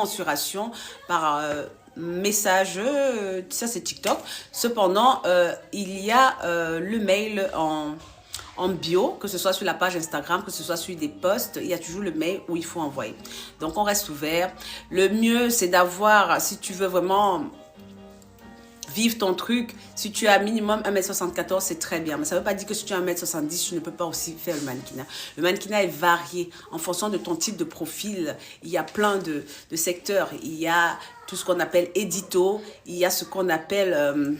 mensuration par message, ça c'est TikTok. Cependant, il y a le mail en bio, que ce soit sur la page Instagram, que ce soit sur des posts, il y a toujours le mail où il faut envoyer. Donc, on reste ouvert. Le mieux, c'est d'avoir, si tu veux vraiment vivre ton truc, si tu as minimum 1m74, c'est très bien. Mais ça ne veut pas dire que si tu as 1m70, tu ne peux pas aussi faire le mannequinat. Le mannequinat est varié en fonction de ton type de profil. Il y a plein de secteurs. Il y a tout ce qu'on appelle édito, il y a ce qu'on appelle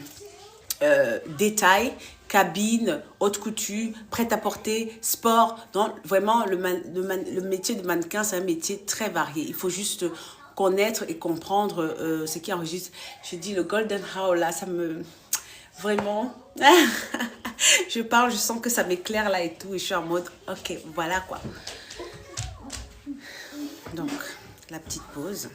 détail, cabine, haute couture, prêt-à-porter, sport. Donc, vraiment, le métier de mannequin, c'est un métier très varié. Il faut juste connaître et comprendre ce qui enregistre. Je dis le Golden Hour, là, ça me... Vraiment... je parle, je sens que ça m'éclaire là et tout. Et je suis en mode, ok, voilà quoi. Donc, la petite pause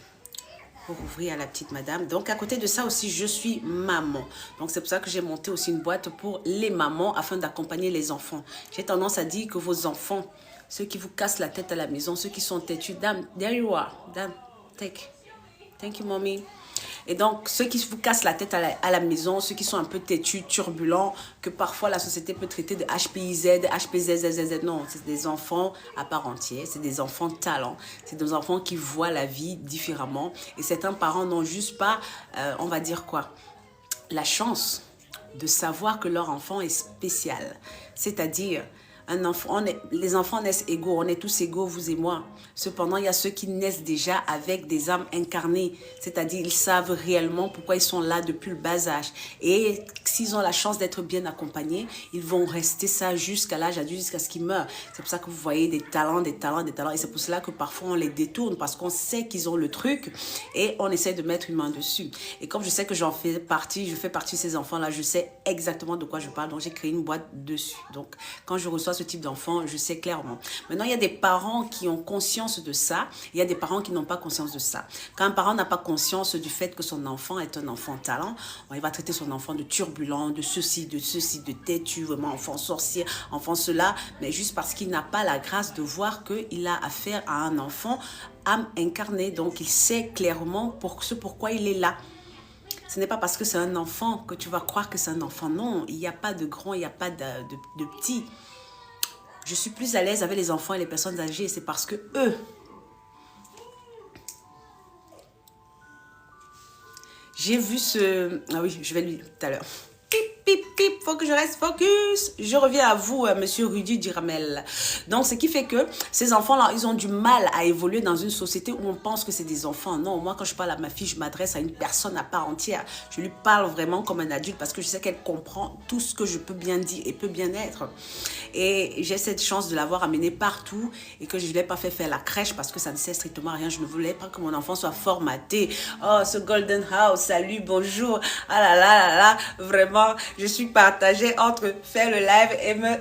pour ouvrir à la petite madame. Donc, à côté de ça aussi, je suis maman. Donc, c'est pour ça que j'ai monté aussi une boîte pour les mamans afin d'accompagner les enfants. J'ai tendance à dire que vos enfants, ceux qui vous cassent la tête à la maison, ceux qui sont têtus, dame, there you are, dame, take. Thank you, mommy. Et donc, ceux qui vous cassent la tête à la maison, ceux qui sont un peu têtus, turbulents, que parfois la société peut traiter de HPIZ, HPZZZ, non, c'est des enfants à part entière, c'est des enfants de talent, c'est des enfants qui voient la vie différemment. Et certains parents n'ont juste pas, on va dire quoi, la chance de savoir que leur enfant est spécial. C'est-à-dire... Un enfant, les enfants naissent égaux, on est tous égaux, vous et moi. Cependant, il y a ceux qui naissent déjà avec des âmes incarnées, c'est-à-dire ils savent réellement pourquoi ils sont là depuis le bas âge. Et s'ils ont la chance d'être bien accompagnés, ils vont rester ça jusqu'à l'âge adulte, jusqu'à ce qu'ils meurent. C'est pour ça que vous voyez des talents, des talents, des talents. Et c'est pour cela que parfois on les détourne parce qu'on sait qu'ils ont le truc et on essaie de mettre une main dessus. Et comme je sais que j'en fais partie, je fais partie de ces enfants-là, je sais exactement de quoi je parle. Donc j'ai créé une boîte dessus. Donc quand je reçois ce type d'enfant, je sais clairement. Maintenant, il y a des parents qui ont conscience de ça. Il y a des parents qui n'ont pas conscience de ça. Quand un parent n'a pas conscience du fait que son enfant est un enfant talent, il va traiter son enfant de turbulent, de ceci, de têtu, vraiment enfant sorcier, enfant cela, mais juste parce qu'il n'a pas la grâce de voir qu'il a affaire à un enfant âme incarnée. Donc, il sait clairement pourquoi il est là. Ce n'est pas parce que c'est un enfant que tu vas croire que c'est un enfant. Non, il n'y a pas de grand, il n'y a pas de petit. Je suis plus à l'aise avec les enfants et les personnes âgées, c'est parce que eux, j'ai vu ce... Ah oui, je vais lui tout à l'heure. Pip, pip, pip, faut que je reste focus. Je reviens à vous, monsieur Rudy Diramel. Donc, ce qui fait que ces enfants-là, ils ont du mal à évoluer dans une société où on pense que c'est des enfants. Non, moi, quand je parle à ma fille, je m'adresse à une personne à part entière. Je lui parle vraiment comme un adulte parce que je sais qu'elle comprend tout ce que je peux bien dire et peut bien être. Et j'ai cette chance de l'avoir amenée partout et que je ne l'ai pas fait faire la crèche parce que ça ne sert strictement à rien. Je ne voulais pas que mon enfant soit formaté. Oh, ce Golden House, salut, bonjour. Ah là là là là, vraiment. Je suis partagée entre faire le live et me...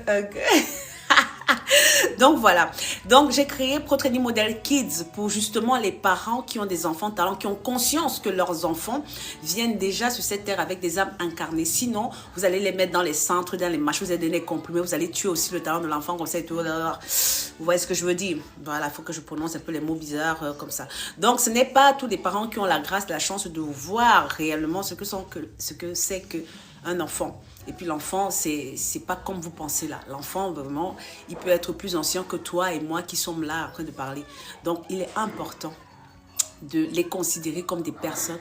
Donc voilà, donc j'ai créé ProTraining Model Kids pour justement les parents qui ont des enfants talents, qui ont conscience que leurs enfants viennent déjà sur cette terre avec des âmes incarnées. Sinon, vous allez les mettre dans les centres, dans les machins, vous allez donner les comprimés, vous allez tuer aussi le talent de l'enfant comme ça et tout. Vous voyez ce que je veux dire? Voilà, il faut que je prononce un peu les mots bizarres comme ça. Donc ce n'est pas tous les parents qui ont la grâce, la chance de voir réellement ce que c'est qu'un enfant. Et puis l'enfant, c'est pas comme vous pensez là. L'enfant, vraiment, il peut être plus ancien que toi et moi qui sommes là en train de parler. Donc, il est important de les considérer comme des personnes